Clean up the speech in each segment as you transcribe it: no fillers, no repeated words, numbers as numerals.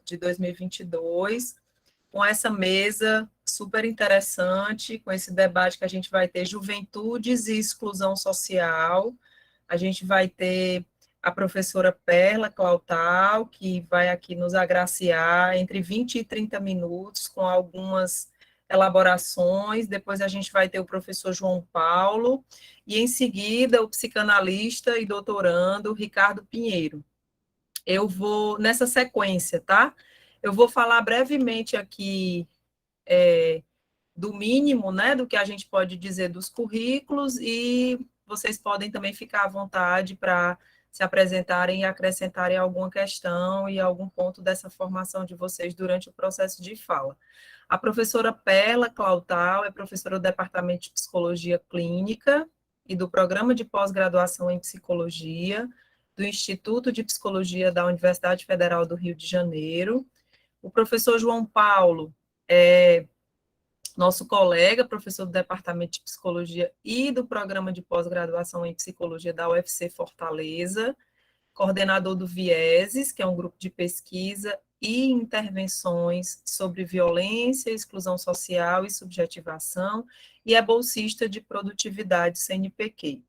de 2022, com essa mesa super interessante, com esse debate que a gente vai ter juventudes e exclusão social. A gente vai ter a professora Perla Clautal, que vai aqui nos agraciar entre 20 e 30 minutos com algumas elaborações. Depois a gente vai ter o professor João Paulo e, em seguida, o psicanalista e doutorando Ricardo Pinheiro. Eu vou nessa sequência, tá? Eu vou falar brevemente aqui do mínimo, né, do que a gente pode dizer dos currículos, e vocês podem também ficar à vontade para se apresentarem e acrescentarem alguma questão e algum ponto dessa formação de vocês durante o processo de fala. A professora Perla Clautal é professora do Departamento de Psicologia Clínica e do Programa de Pós-Graduação em Psicologia do Instituto de Psicologia da Universidade Federal do Rio de Janeiro. O professor João Paulo é nosso colega, professor do Departamento de Psicologia e do Programa de Pós-Graduação em Psicologia da UFC Fortaleza, coordenador do Vieses, que é um grupo de pesquisa e intervenções sobre violência, exclusão social e subjetivação, e é bolsista de produtividade CNPq.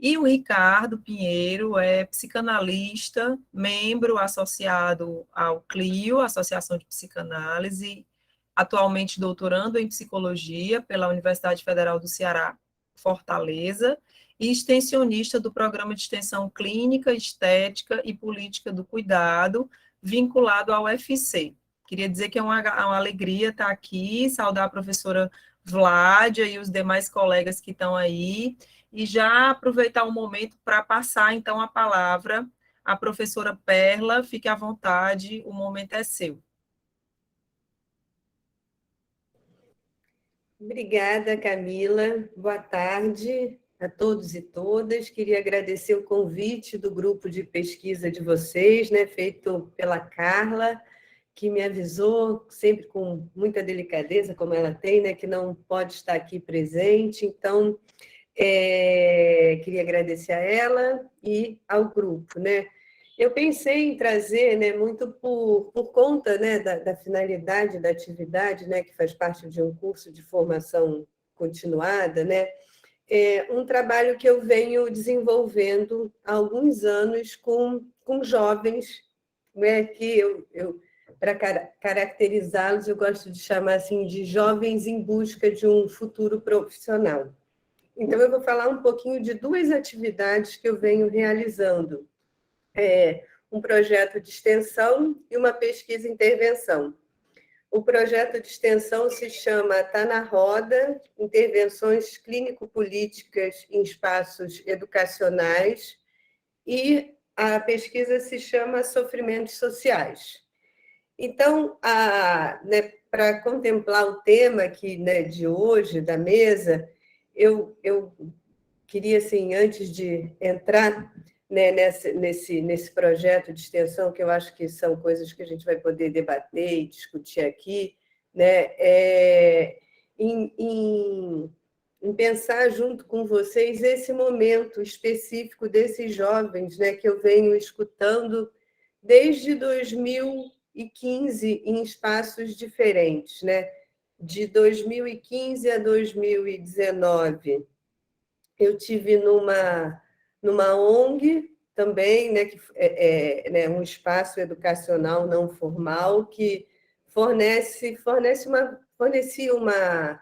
E o Ricardo Pinheiro é psicanalista, membro associado ao CLIO, Associação de Psicanálise, atualmente doutorando em psicologia pela Universidade Federal do Ceará, Fortaleza, e extensionista do Programa de Extensão Clínica, Estética e Política do Cuidado, vinculado ao UFC. Queria dizer que é uma alegria estar aqui, saudar a professora Vládia e os demais colegas que estão aí, e já aproveitar o momento para passar, então, a palavra à professora Perla. Fique à vontade, o momento é seu. Obrigada, Camila. Boa tarde a todos e todas. Queria agradecer o convite do grupo de pesquisa de vocês, né, feito pela Carla, que me avisou, sempre com muita delicadeza, como ela tem, né, que não pode estar aqui presente. Então, queria agradecer a ela e ao grupo, né? Eu pensei em trazer, né, muito por conta, né, da finalidade da atividade, né, que faz parte de um curso de formação continuada, né, um trabalho que eu venho desenvolvendo há alguns anos com jovens, né, que para caracterizá-los, eu gosto de chamar assim de jovens em busca de um futuro profissional. Então, eu vou falar um pouquinho de duas atividades que eu venho realizando. Um projeto de extensão e uma pesquisa e intervenção. O projeto de extensão se chama Tá na Roda, Intervenções Clínico-Políticas em Espaços Educacionais, e a pesquisa se chama Sofrimentos Sociais. Então, né, para contemplar o tema aqui, né, de hoje, da mesa, eu queria, assim, antes de entrar, né, nesse projeto de extensão, que eu acho que são coisas que a gente vai poder debater e discutir aqui, né, em pensar junto com vocês esse momento específico desses jovens, né, que eu venho escutando desde 2015 em espaços diferentes, né? De 2015 a 2019, eu tive numa ONG também, né, que né, um espaço educacional não formal que fornecia uma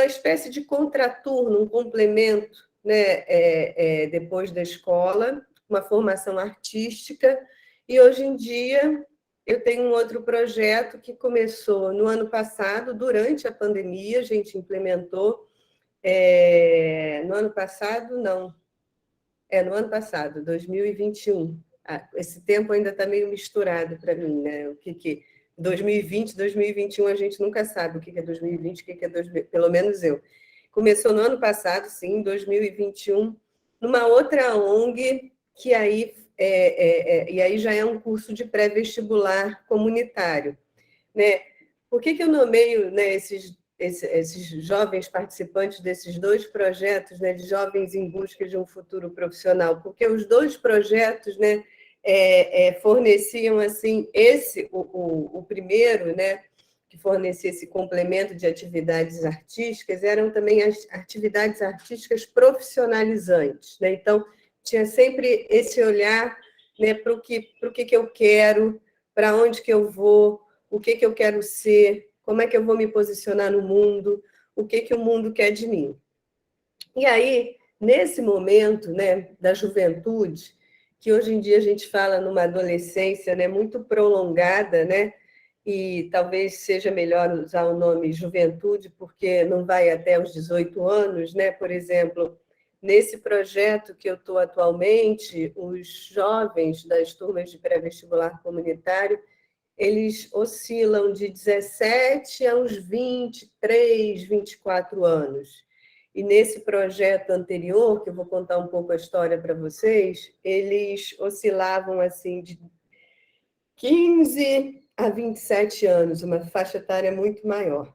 espécie de contraturno, um complemento, né, depois da escola, uma formação artística. E hoje em dia eu tenho um outro projeto que começou no ano passado, durante a pandemia, a gente implementou. No ano passado, não. No ano passado, 2021. Esse tempo ainda está meio misturado para mim, né? O que 2020, 2021, a gente nunca sabe o que é 2020, o que é 2020, pelo menos eu. Começou no ano passado, sim, em 2021, numa outra ONG, que aí, e aí já é um curso de pré-vestibular comunitário, né? Por que eu nomeio, né, esses jovens participantes desses dois projetos, né, de jovens em busca de um futuro profissional? Porque os dois projetos, né, forneciam assim o primeiro, né, que fornecia esse complemento de atividades artísticas, eram também as atividades artísticas profissionalizantes, né? Então tinha sempre esse olhar, né, para o que eu quero, para onde que eu vou, o que eu quero ser, como é que eu vou me posicionar no mundo, o que o mundo quer de mim. E aí, nesse momento, né, da juventude, que hoje em dia a gente fala numa adolescência, né, muito prolongada, né, e talvez seja melhor usar o nome juventude, porque não vai até os 18 anos, né? Por exemplo, nesse projeto que eu estou atualmente, os jovens das turmas de pré-vestibular comunitário, eles oscilam de 17 a uns 23, 24 anos. E nesse projeto anterior, que eu vou contar um pouco a história para vocês, eles oscilavam assim de 15 a 27 anos, uma faixa etária muito maior.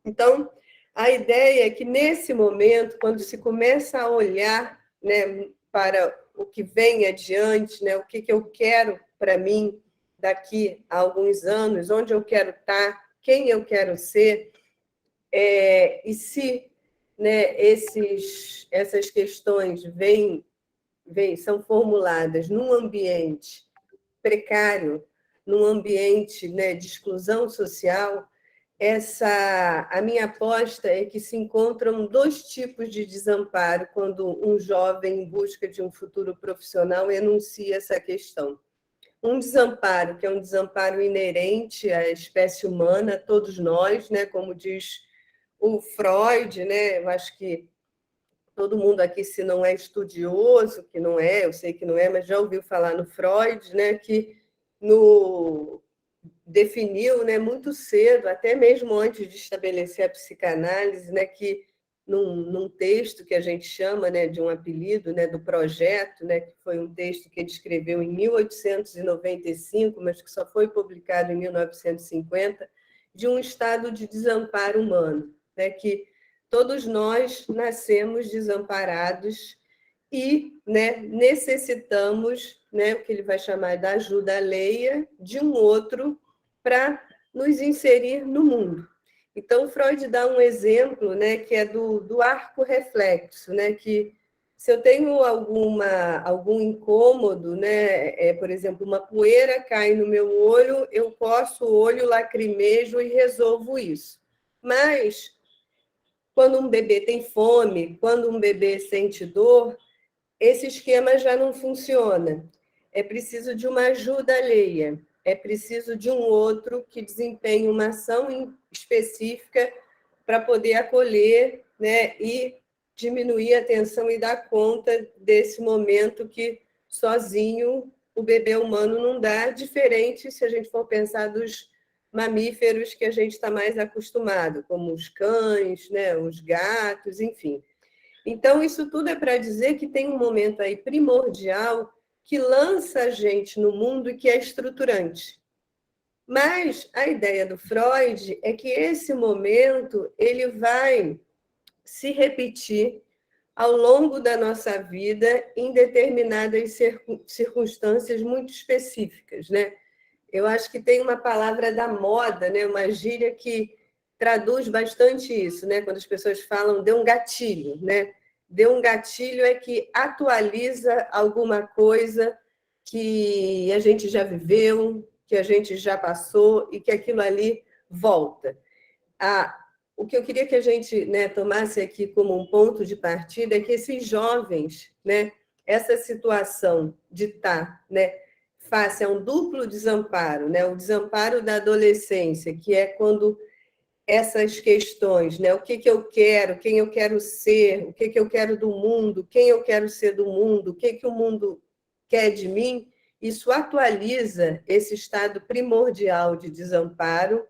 Então, a ideia é que, nesse momento, quando se começa a olhar, né, para o que vem adiante, né, o que eu quero para mim daqui a alguns anos, onde eu quero estar, quem eu quero ser, e se, né, essas questões são formuladas num ambiente precário, num ambiente, né, de exclusão social, a minha aposta é que se encontram dois tipos de desamparo quando um jovem em busca de um futuro profissional enuncia essa questão. Um desamparo, que é um desamparo inerente à espécie humana, todos nós, né, como diz o Freud, né, eu acho que todo mundo aqui, se não é estudioso, que não é, eu sei que não é, mas já ouviu falar no Freud, né, que definiu, né, muito cedo, até mesmo antes de estabelecer a psicanálise, né, que num texto que a gente chama, né, de um apelido, né, do projeto, né, que foi um texto que ele escreveu em 1895, mas que só foi publicado em 1950, de um estado de desamparo humano, né, que todos nós nascemos desamparados e, né, necessitamos, né, o que ele vai chamar da ajuda alheia de um outro para nos inserir no mundo. Então, Freud dá um exemplo, né, que é do arco reflexo, né, que se eu tenho algum incômodo, né, por exemplo, uma poeira cai no meu olho, eu coço o olho, lacrimejo e resolvo isso. Mas, quando um bebê tem fome, quando um bebê sente dor, esse esquema já não funciona. É preciso de uma ajuda alheia, é preciso de um outro que desempenhe uma ação específica para poder acolher, né, e diminuir a tensão e dar conta desse momento que sozinho o bebê humano não dá, diferente se a gente for pensar dos mamíferos que a gente está mais acostumado, como os cães, né, os gatos, enfim. Então, isso tudo é para dizer que tem um momento aí primordial que lança a gente no mundo e que é estruturante. Mas a ideia do Freud é que esse momento ele vai se repetir ao longo da nossa vida em determinadas circunstâncias muito específicas, né? Eu acho que tem uma palavra da moda, né? Uma gíria que traduz bastante isso, né? Quando as pessoas falam deu um gatilho, né? Deu um gatilho é que atualiza alguma coisa que a gente já viveu, que a gente já passou e que aquilo ali volta. O que eu queria que a gente, né, tomasse aqui como um ponto de partida é que esses jovens, né, essa situação de estar, né, face a um duplo desamparo, né, o desamparo da adolescência, que é quando essas questões, né, o que eu quero, quem eu quero ser, o que eu quero do mundo, quem eu quero ser do mundo, o que o mundo quer de mim, isso atualiza esse estado primordial de desamparo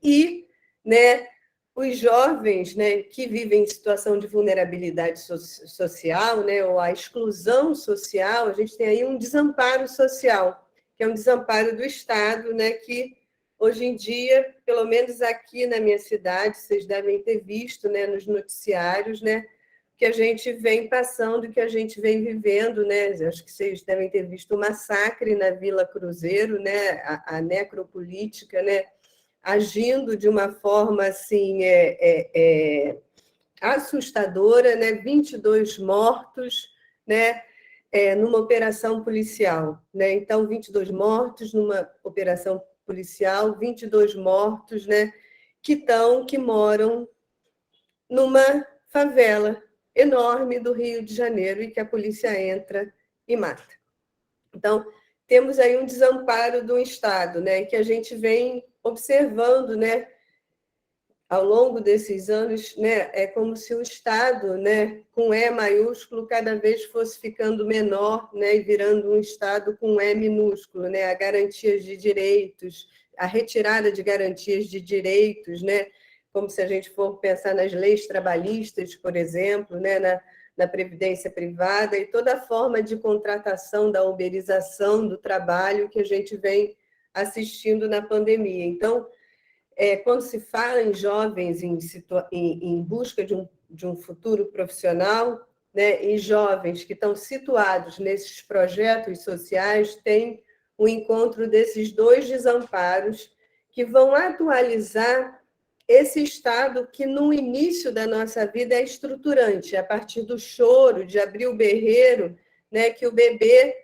e, né, os jovens, né, que vivem em situação de vulnerabilidade social, né, ou a exclusão social, a gente tem aí um desamparo social, que é um desamparo do Estado, né, que hoje em dia, pelo menos aqui na minha cidade, vocês devem ter visto, né, nos noticiários, né, que a gente vem passando, que a gente vem vivendo, né? Acho que vocês devem ter visto o massacre na Vila Cruzeiro, né? A necropolítica, né? Agindo de uma forma assim assustadora, né? 22 mortos, né? Numa operação policial, né? Então, 22 mortos numa operação policial, 22 mortos, né? Que moram numa favela enorme do Rio de Janeiro e que a polícia entra e mata. Então, temos aí um desamparo do Estado, né, que a gente vem observando, né, ao longo desses anos, né, é como se o Estado, né, com E maiúsculo, cada vez fosse ficando menor, né, e virando um Estado com E minúsculo, né, a garantias de direitos, a retirada de garantias de direitos, né, como se a gente for pensar nas leis trabalhistas, por exemplo, né, na previdência privada e toda a forma de contratação da uberização do trabalho que a gente vem assistindo na pandemia. Então, quando se fala em jovens em busca de um futuro profissional, né, e jovens que estão situados nesses projetos sociais, tem o encontro desses dois desamparos que vão atualizar esse estado que, no início da nossa vida, é estruturante, a partir do choro, de abrir o berreiro, né, que o bebê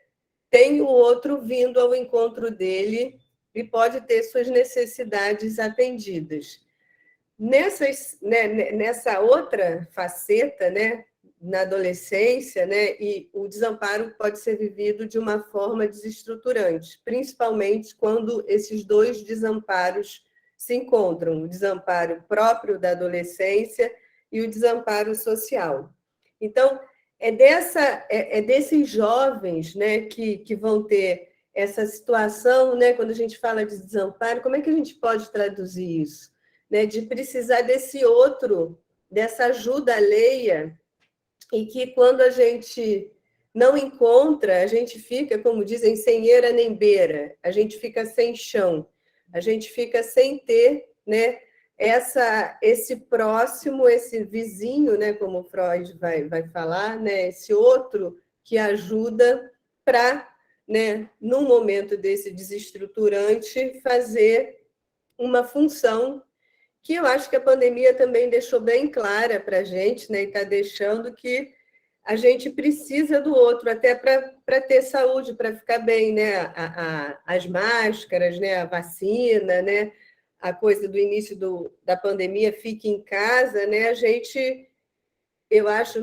tem o outro vindo ao encontro dele e pode ter suas necessidades atendidas. Nessa outra faceta, né, na adolescência, né, e o desamparo pode ser vivido de uma forma desestruturante, principalmente quando esses dois desamparos se encontram, o desamparo próprio da adolescência e o desamparo social. Então, desses jovens, né, que vão ter essa situação, né, quando a gente fala de desamparo, como é que a gente pode traduzir isso? Né, de precisar desse outro, dessa ajuda alheia, e que quando a gente não encontra, a gente fica, como dizem, sem eira nem beira, a gente fica sem chão, a gente fica sem ter, né, esse próximo, esse vizinho, né, como Freud vai falar, né, esse outro que ajuda para, né, num momento desse desestruturante, fazer uma função que eu acho que a pandemia também deixou bem clara para a gente, né, e está deixando que a gente precisa do outro, até para ter saúde, para ficar bem, né? As máscaras, né? A vacina, né? A coisa do início da pandemia, fique em casa, né? A gente, eu acho,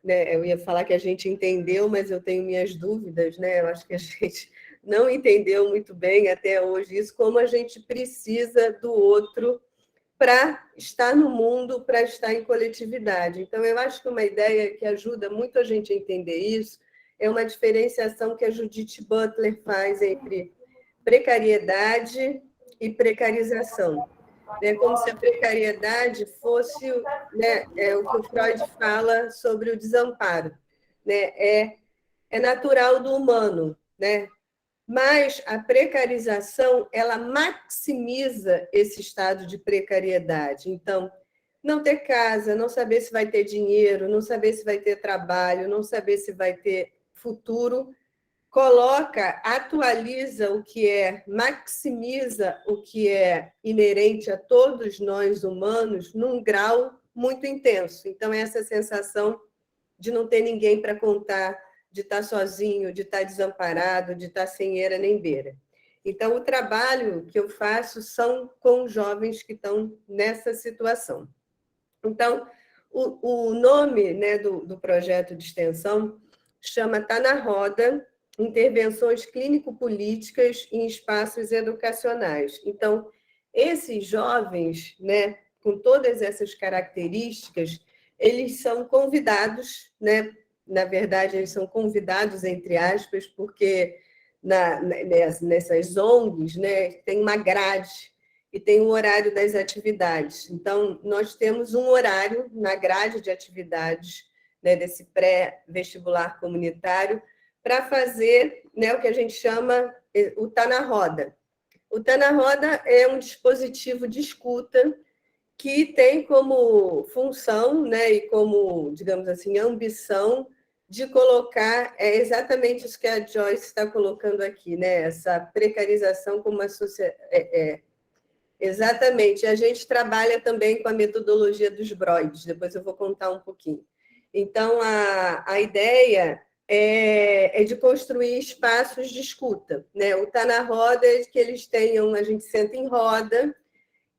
né? Eu ia falar que a gente entendeu, mas eu tenho minhas dúvidas, né? Eu acho que a gente não entendeu muito bem até hoje isso, como a gente precisa do outro para estar no mundo, para estar em coletividade. Então, eu acho que uma ideia que ajuda muito a gente a entender isso é uma diferenciação que a Judith Butler faz entre precariedade e precarização. É como se a precariedade fosse, né, o que o Freud fala sobre o desamparo. Né? É natural do humano, né? Mas a precarização, ela maximiza esse estado de precariedade. Então, não ter casa, não saber se vai ter dinheiro, não saber se vai ter trabalho, não saber se vai ter futuro, atualiza o que maximiza o que é inerente a todos nós humanos num grau muito intenso. Então, essa sensação de não ter ninguém para contar, de estar sozinho, de estar desamparado, de estar sem eira nem beira. Então, o trabalho que eu faço são com jovens que estão nessa situação. Então, o nome, né, do projeto de extensão chama Tá na Roda, Intervenções Clínico-Políticas em Espaços Educacionais. Então, esses jovens, né, com todas essas características, eles são convidados, né? Na verdade, eles são convidados, entre aspas, porque nessas ONGs, né, tem uma grade e tem o horário das atividades. Então, nós temos um horário na grade de atividades, né, desse pré-vestibular comunitário, para fazer, né, o que a gente chama o Tá na Roda. O Tá na Roda é um dispositivo de escuta que tem como função, né, e como, digamos assim, ambição de colocar exatamente isso que a Joyce está colocando aqui, né, essa precarização como uma sociedade. Exatamente. A gente trabalha também com a metodologia dos Broids, depois eu vou contar um pouquinho. Então, a ideia é de construir espaços de escuta, né? O Tá na Roda é que eles tenham, a gente senta em roda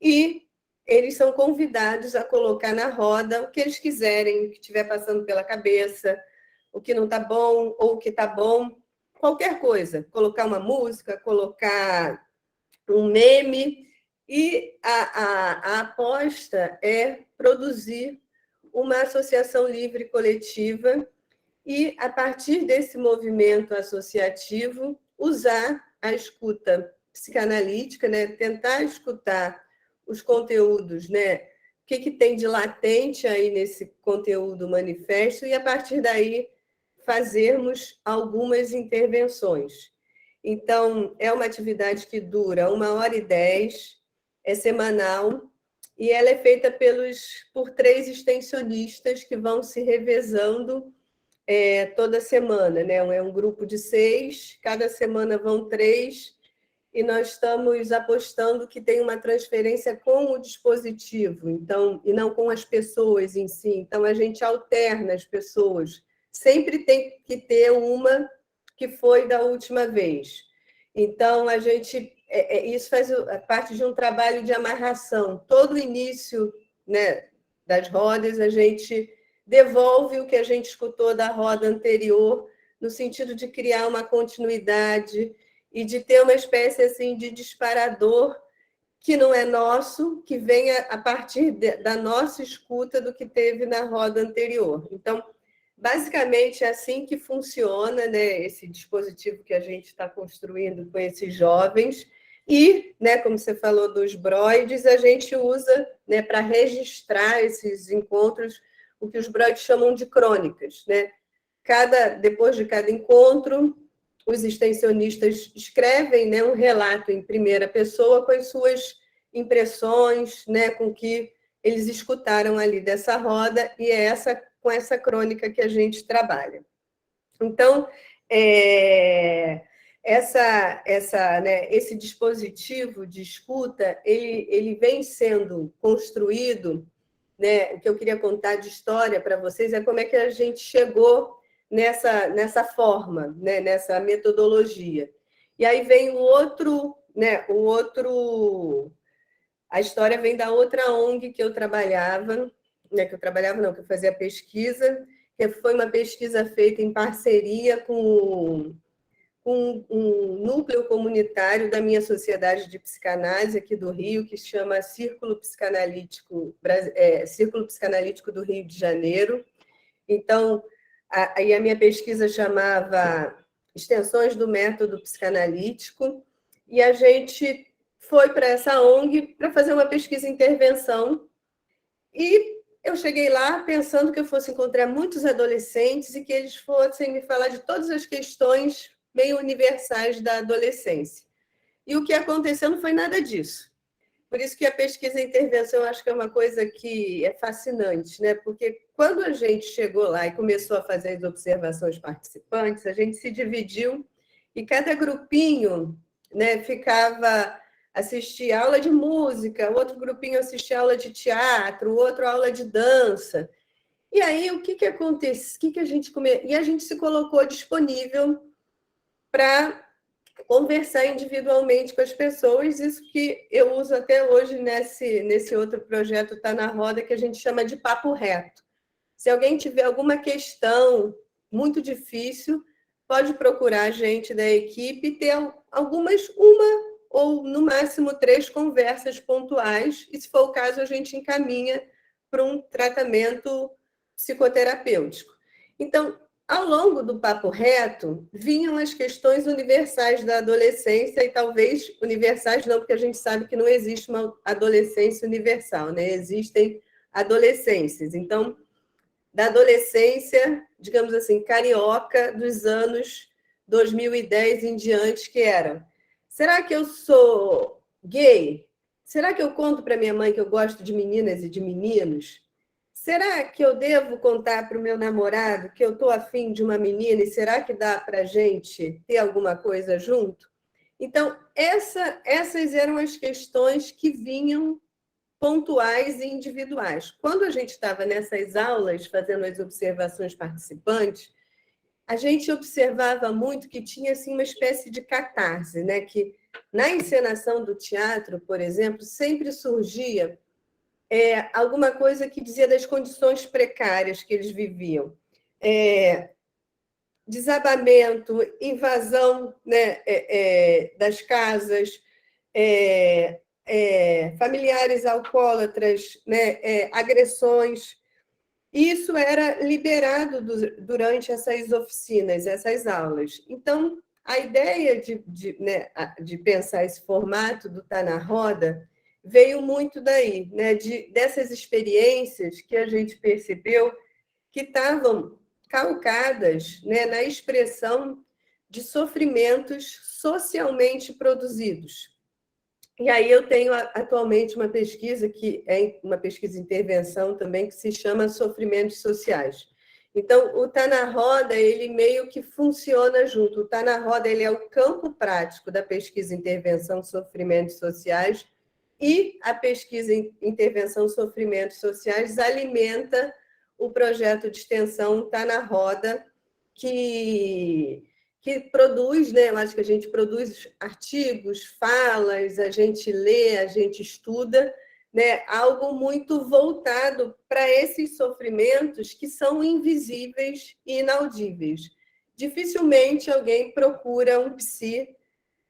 e eles são convidados a colocar na roda o que eles quiserem, o que estiver passando pela cabeça, o que não está bom ou o que está bom, qualquer coisa. Colocar uma música, colocar um meme. E a aposta é produzir uma associação livre coletiva e, a partir desse movimento associativo, usar a escuta psicanalítica, né? Tentar escutar os conteúdos, né? O que tem de latente aí nesse conteúdo manifesto e, a partir daí, fazermos algumas intervenções. Então, é uma atividade que dura 1h10, é semanal, e ela é feita por 3 extensionistas que vão se revezando toda semana, né? É um grupo de 6, cada semana vão 3, e nós estamos apostando que tem uma transferência com o dispositivo, então, e não com as pessoas em si. Então, a gente alterna as pessoas. Sempre tem que ter uma que foi da última vez. Então, a gente isso faz parte de um trabalho de amarração. Todo o início, né, das rodas, a gente devolve o que a gente escutou da roda anterior, no sentido de criar uma continuidade e de ter uma espécie assim de disparador que não é nosso, que venha a partir da nossa escuta do que teve na roda anterior. Então, basicamente, é assim que funciona, né, esse dispositivo que a gente está construindo com esses jovens. E, né, como você falou dos broids, a gente usa, né, para registrar esses encontros o que os broids chamam de crônicas, né? Depois de cada encontro, os extensionistas escrevem, né, um relato em primeira pessoa com as suas impressões, né, com o que eles escutaram ali dessa roda, e é com essa crônica que a gente trabalha. Então, esse dispositivo de escuta, ele vem sendo construído, né? O que eu queria contar de história para vocês é como é que a gente chegou nessa forma, né? Nessa metodologia. E aí vem né? A história vem da outra ONG que eu trabalhava, né? Que eu fazia pesquisa, que foi uma pesquisa feita em parceria com um núcleo comunitário da minha sociedade de psicanálise aqui do Rio, que se chama Círculo Psicanalítico do Rio de Janeiro. Então, aí a minha pesquisa chamava Extensões do Método Psicanalítico, e a gente foi para essa ONG para fazer uma pesquisa intervenção, e eu cheguei lá pensando que eu fosse encontrar muitos adolescentes e que eles fossem me falar de todas as questões meio universais da adolescência. E o que aconteceu não foi nada disso. Por isso que a pesquisa e intervenção eu acho que é uma coisa que é fascinante, né? Porque quando a gente chegou lá e começou a fazer as observações participantes, a gente se dividiu e cada grupinho, né, ficava assistir aula de música, outro grupinho assistia aula de teatro, outro aula de dança. E aí o que acontece? E a gente se colocou disponível para conversar individualmente com as pessoas, isso que eu uso até hoje nesse outro projeto Tá na Roda, que a gente chama de papo reto. Se alguém tiver alguma questão muito difícil, pode procurar a gente da equipe e ter uma ou, no máximo, 3 conversas pontuais, e, se for o caso, a gente encaminha para um tratamento psicoterapêutico. Então, ao longo do papo reto, vinham as questões universais da adolescência, e talvez universais não, porque a gente sabe que não existe uma adolescência universal, né? Existem adolescências. Então, da adolescência, digamos assim, carioca, dos anos 2010 em diante, que era: será que eu sou gay? Será que eu conto para minha mãe que eu gosto de meninas e de meninos? Será que eu devo contar para o meu namorado que eu estou afim de uma menina e será que dá para a gente ter alguma coisa junto? Então, essas eram as questões que vinham pontuais e individuais. Quando a gente estava nessas aulas, fazendo as observações participantes, a gente observava muito que tinha assim, uma espécie de catarse, né? Que na encenação do teatro, por exemplo, sempre surgia alguma coisa que dizia das condições precárias que eles viviam. Desabamento, invasão, né, das casas, familiares alcoólatras, né, agressões. Isso era liberado durante essas oficinas, essas aulas. Então, a ideia né, de pensar esse formato do Tá na Roda veio muito daí, né, dessas experiências que a gente percebeu que estavam calcadas, né, na expressão de sofrimentos socialmente produzidos. E aí eu tenho atualmente uma pesquisa que é uma pesquisa de intervenção também que se chama Sofrimentos Sociais. Então, o Tá na Roda, ele meio que funciona junto. O Tá na Roda, ele é o campo prático da pesquisa Intervenção Sofrimentos Sociais e a pesquisa Intervenção Sofrimentos Sociais alimenta o projeto de extensão Tá na Roda, que produz, né? Eu acho que a gente produz artigos, falas, a gente lê, a gente estuda, né? Algo muito voltado para esses sofrimentos que são invisíveis e inaudíveis. Dificilmente alguém procura um psi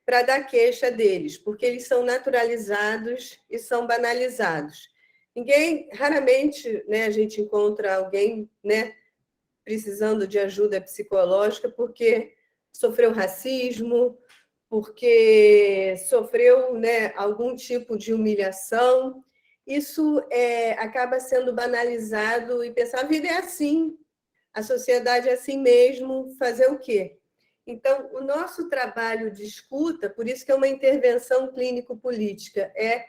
para dar queixa deles, porque eles são naturalizados e são banalizados. Raramente, né, a gente encontra alguém, né, precisando de ajuda psicológica porque sofreu racismo, porque sofreu, né, algum tipo de humilhação. Isso acaba sendo banalizado e pensar, a vida é assim, a sociedade é assim mesmo, fazer o quê? Então, o nosso trabalho de escuta, por isso que é uma intervenção clínico-política, é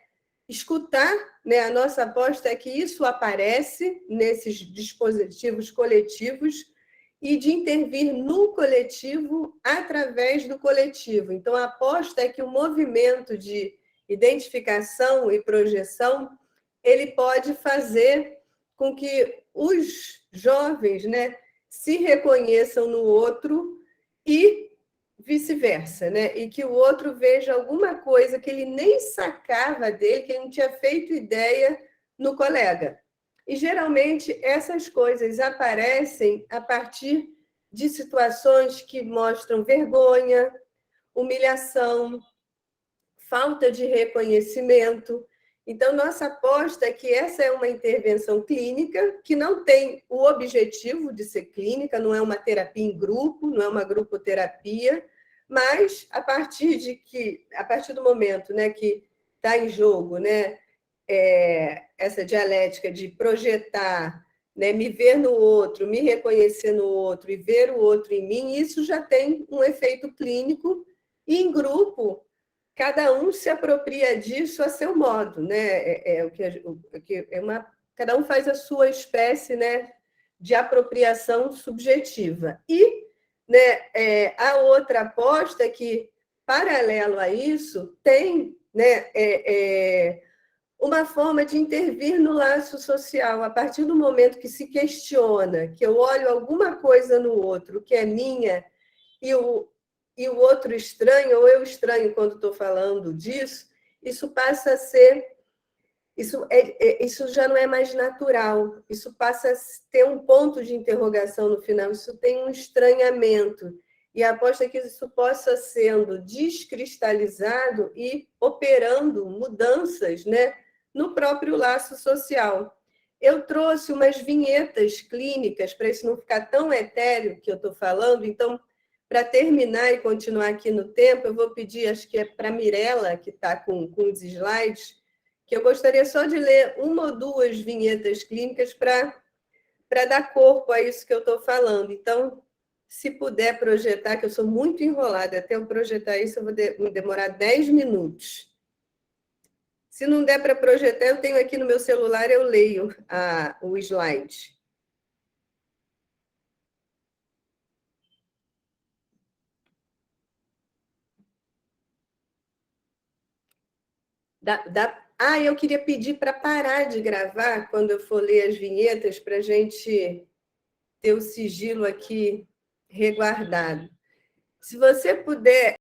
escutar, né? A nossa aposta é que isso aparece nesses dispositivos coletivos e de intervir no coletivo através do coletivo. Então, a aposta é que o movimento de identificação e projeção ele pode fazer com que os jovens, né, se reconheçam no outro e vice-versa, né? E que o outro veja alguma coisa que ele nem sacava dele, que ele não tinha feito ideia no colega. E geralmente essas coisas aparecem a partir de situações que mostram vergonha, humilhação, falta de reconhecimento. Então, nossa aposta é que essa é uma intervenção clínica que não tem o objetivo de ser clínica, não é uma terapia em grupo, não é uma grupoterapia, mas a partir do momento, né, que está em jogo, né, essa dialética de projetar, né, me ver no outro, me reconhecer no outro e ver o outro em mim, isso já tem um efeito clínico e em grupo cada um se apropria disso a seu modo, né? Cada um faz a sua espécie, né, de apropriação subjetiva. E, né, a outra aposta é que, paralelo a isso, tem, né, uma forma de intervir no laço social. A partir do momento que se questiona, que eu olho alguma coisa no outro que é minha e o outro estranho, ou eu estranho quando estou falando disso, isso passa a ser. Isso já não é mais natural, isso passa a ter um ponto de interrogação no final, isso tem um estranhamento. E a aposta é que isso possa sendo descristalizado e operando mudanças, né, no próprio laço social. Eu trouxe umas vinhetas clínicas para isso não ficar tão etéreo que eu estou falando, então para terminar e continuar aqui no tempo, eu vou pedir, acho que é para a Mirella, que está com os slides, que eu gostaria só de ler uma ou duas vinhetas clínicas para dar corpo a isso que eu estou falando. Então, se puder projetar, que eu sou muito enrolada, até eu projetar isso, eu vou demorar 10 minutos. Se não der para projetar, eu tenho aqui no meu celular, eu leio o slide. Eu queria pedir para parar de gravar quando eu for ler as vinhetas, para a gente ter o sigilo aqui reguardado. Se você puder